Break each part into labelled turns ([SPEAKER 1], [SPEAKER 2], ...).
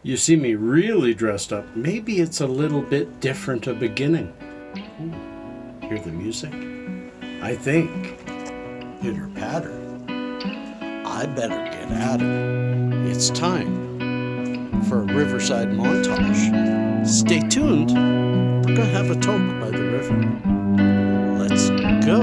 [SPEAKER 1] You see me really dressed up. Maybe it's a little bit different a beginning. Ooh, hear the music? I think. Pitter patter. I better get at her. It's time for a riverside montage. Stay tuned. We're gonna have a talk by the river. Let's go.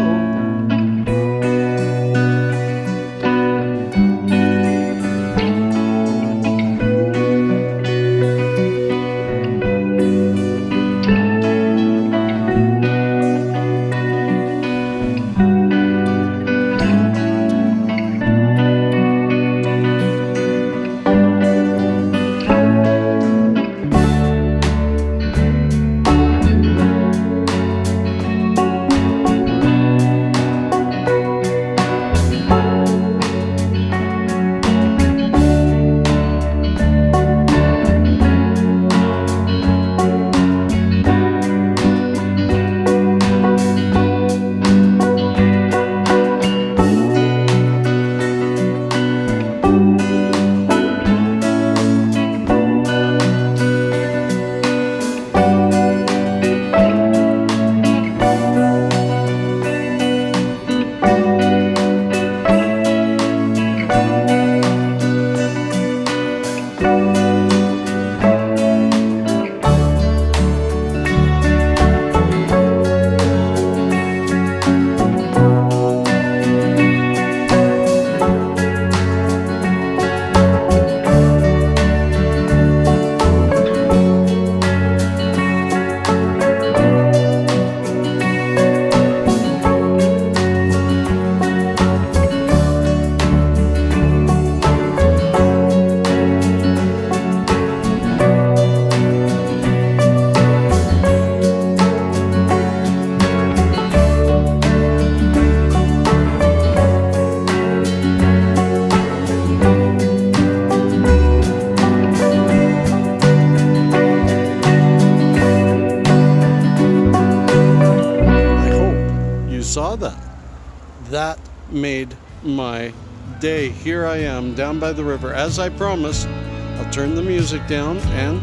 [SPEAKER 1] That made my day. Here I am down by the river. As I promised, I'll turn the music down and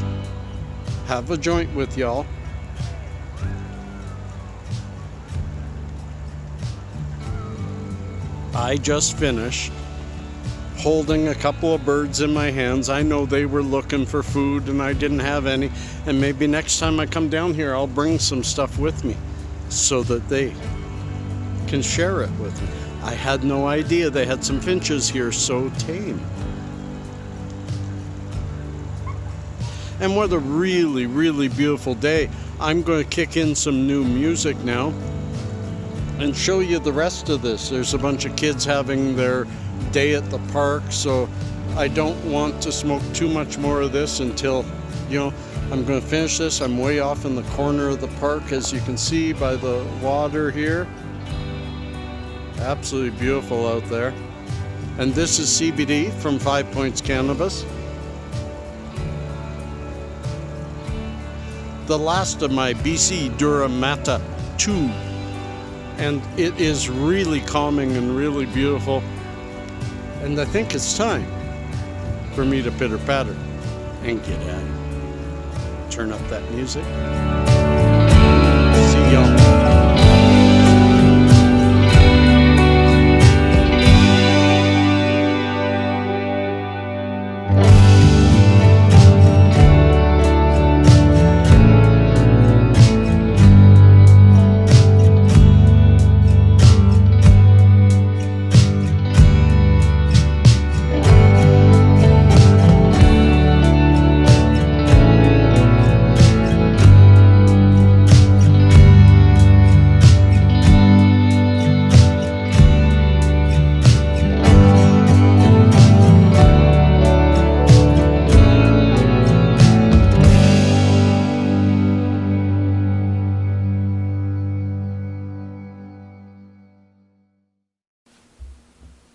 [SPEAKER 1] have a joint with y'all. I just finished holding a couple of birds in my hands. I know they were looking for food and I didn't have any. And maybe next time I come down here, I'll bring some stuff with me so that they can share it with me. I had no idea they had some finches here so tame. And what a really, really beautiful day. I'm going to kick in some new music now and show you the rest of this. There's a bunch of kids having their day at the park, so I don't want to smoke too much more of this until, I'm going to finish this. I'm way off in the corner of the park, as you can see by the water here. Absolutely beautiful out there. And this is CBD from 5 Points Cannabis. The last of my BC Duramata 2. And it is really calming and really beautiful. And I think it's time for me to pitter patter and get at it. Turn up that music. See y'all.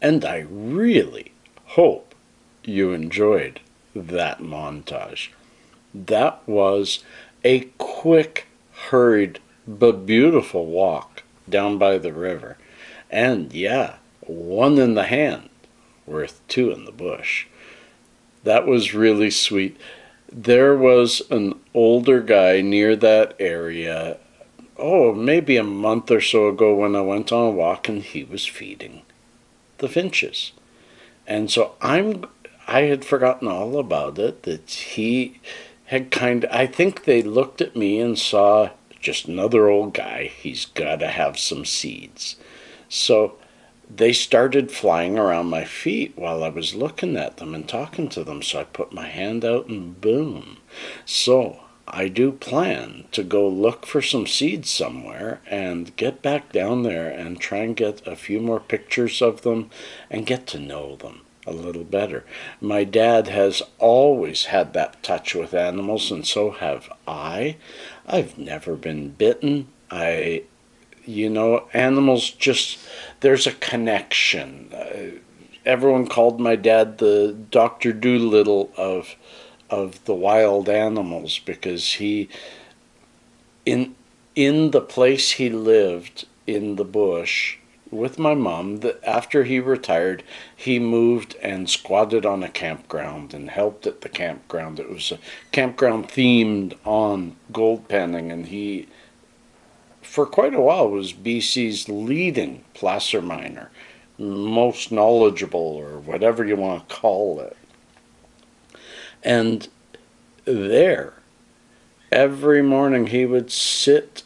[SPEAKER 1] And I really hope you enjoyed that montage. That was a quick, hurried, but beautiful walk down by the river. And yeah, one in the hand, worth two in the bush. That was really sweet. there was an older guy near that area, maybe a month or so ago, when I went on a walk, and he was feeding the finches. And so I had forgotten all about it, that he had I think they looked at me and saw just another old guy. He's got to have some seeds. So they started flying around my feet while I was looking at them and talking to them. So I put my hand out and boom. So I do plan to go look for some seeds somewhere and get back down there and try and get a few more pictures of them and get to know them a little better. My dad has always had that touch with animals, and so have I. I've never been bitten. Animals just, there's a connection. Everyone called my dad the Dr. Dolittle of the wild animals, because he, in the place he lived in the bush with my mom, after he retired, he moved and squatted on a campground and helped at the campground. It was a campground themed on gold panning, and he, for quite a while, was BC's leading placer miner, most knowledgeable, or whatever you want to call it. And there, every morning he would sit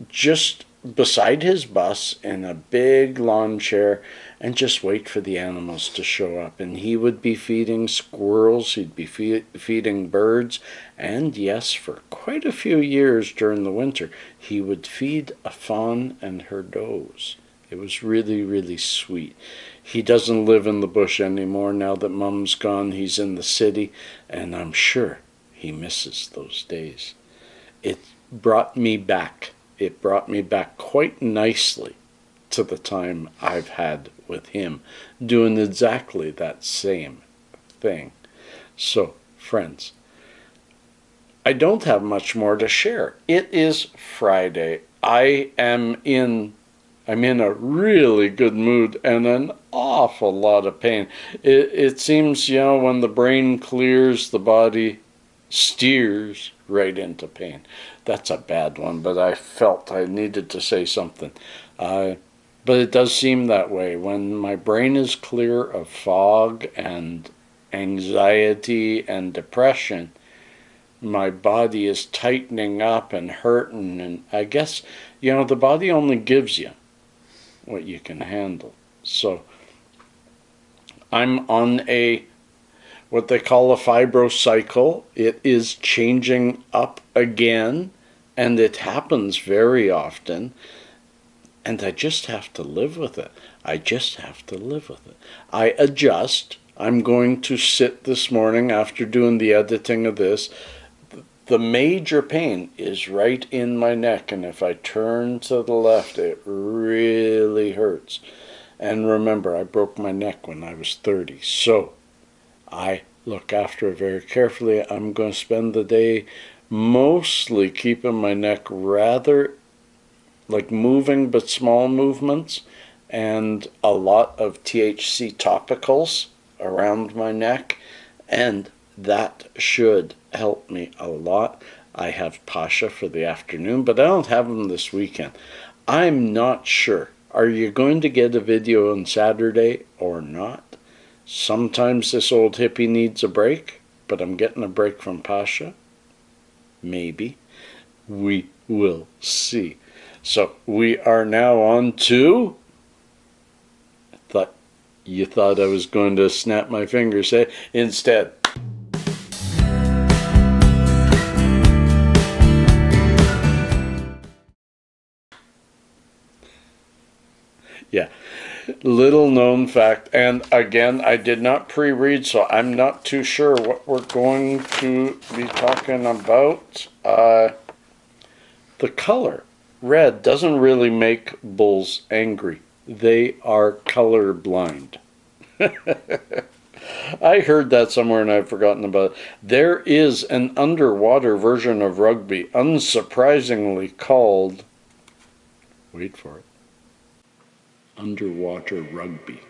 [SPEAKER 1] just beside his bus in a big lawn chair and just wait for the animals to show up. And he would be feeding squirrels, he'd be feeding birds, and yes, for quite a few years during the winter, he would feed a fawn and her does. It was really, really sweet. He doesn't live in the bush anymore now that Mom's gone. He's in the city, and I'm sure he misses those days. It brought me back. It brought me back quite nicely to the time I've had with him, doing exactly that same thing. So, friends, I don't have much more to share. It is Friday. I'm in a really good mood and an awful lot of pain. It seems, when the brain clears, the body steers right into pain. That's a bad one, but I felt I needed to say something. But it does seem that way. When my brain is clear of fog and anxiety and depression, my body is tightening up and hurting. And I guess, the body only gives you what you can handle. So I'm on what they call a fibrocycle. It is changing up again, and it happens very often, and I just have to live with it. I adjust. I'm going to sit this morning after doing the editing of this. The major pain is right in my neck, and if I turn to the left, it really hurts. And remember, I broke my neck when I was 30, so I look after it very carefully. I'm going to spend the day mostly keeping my neck rather like moving, but small movements, and a lot of THC topicals around my neck, and that should help me a lot. I have Pasha for the afternoon, but I don't have him this weekend. I'm not sure. Are you going to get a video on Saturday or not? Sometimes this old hippie needs a break, but I'm getting a break from Pasha. Maybe. We will see. So we are now on to... You thought I was going to snap my fingers, eh? Instead. Yeah. Little known fact, and again, I did not pre-read, so I'm not too sure what we're going to be talking about. The color red doesn't really make bulls angry. They are color blind. I heard that somewhere and I've forgotten about it. There is an underwater version of rugby, unsurprisingly called, wait for it, underwater rugby.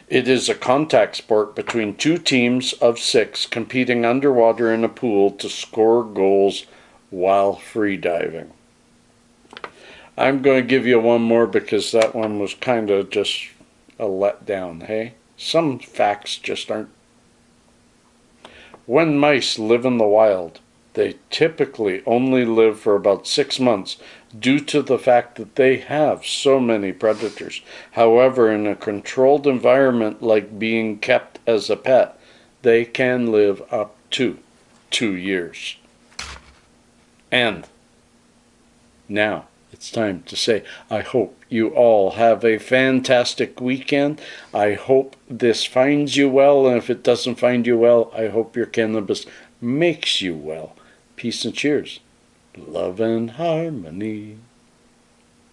[SPEAKER 1] It is a contact sport between two teams of 6 competing underwater in a pool to score goals while freediving. I'm going to give you one more because that one was kind of just a letdown, hey? Some facts just aren't. When mice live in the wild, they typically only live for about 6 months due to the fact that they have so many predators. However, in a controlled environment like being kept as a pet, they can live up to 2 years. And now it's time to say, I hope you all have a fantastic weekend. I hope this finds you well, and if it doesn't find you well, I hope your cannabis makes you well. Peace and cheers. Love and harmony.